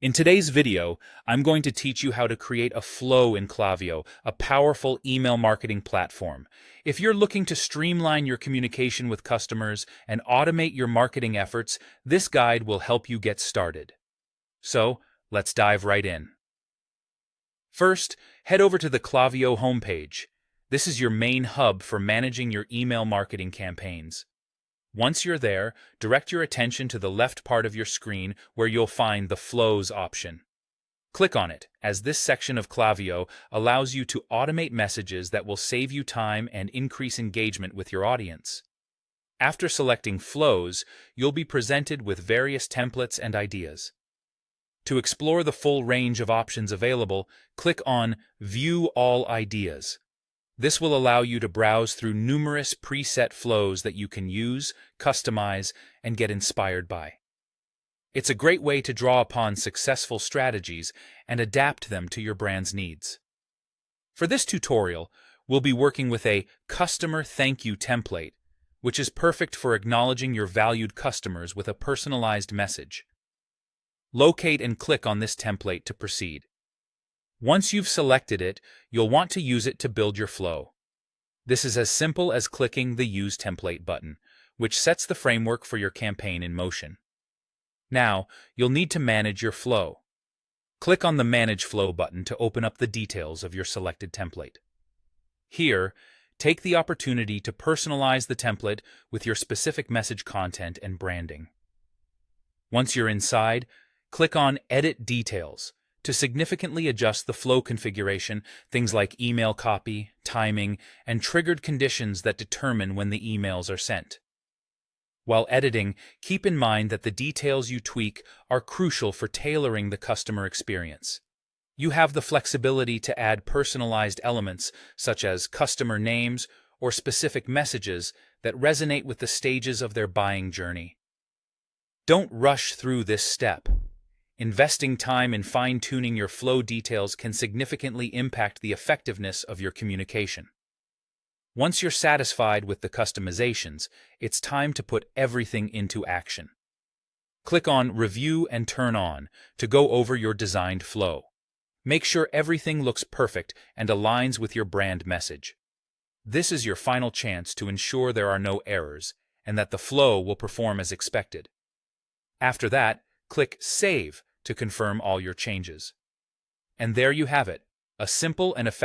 In today's video, I'm going to teach you how to create a flow in Klaviyo, a powerful email marketing platform. If you're looking to streamline your communication with customers and automate your marketing efforts, this guide will help you get started. So, let's dive right in. First, head over to the Klaviyo homepage. This is your main hub for managing your email marketing campaigns. Once you're there, direct your attention to the left part of your screen where you'll find the Flows option. Click on it, as this section of Klaviyo allows you to automate messages that will save you time and increase engagement with your audience. After selecting Flows, you'll be presented with various templates and ideas. To explore the full range of options available, click on View All Ideas. This will allow you to browse through numerous preset flows that you can use, customize, and get inspired by. It's a great way to draw upon successful strategies and adapt them to your brand's needs. For this tutorial, we'll be working with a customer thank you template, which is perfect for acknowledging your valued customers with a personalized message. Locate and click on this template to proceed. Once you've selected it, you'll want to use it to build your flow. This is as simple as clicking the Use Template button, which sets the framework for your campaign in motion. Now, you'll need to manage your flow. Click on the Manage Flow button to open up the details of your selected template. Here, take the opportunity to personalize the template with your specific message content and branding. Once you're inside, click on Edit Details to significantly adjust the flow configuration, things like email copy, timing, and triggered conditions that determine when the emails are sent. While editing, keep in mind that the details you tweak are crucial for tailoring the customer experience. You have the flexibility to add personalized elements such as customer names or specific messages that resonate with the stages of their buying journey. Don't rush through this step. Investing time in fine-tuning your flow details can significantly impact the effectiveness of your communication. Once you're satisfied with the customizations, it's time to put everything into action. Click on Review and Turn On to go over your designed flow. Make sure everything looks perfect and aligns with your brand message. This is your final chance to ensure there are no errors and that the flow will perform as expected. After that, click Save to confirm all your changes. And there you have it, a simple and effective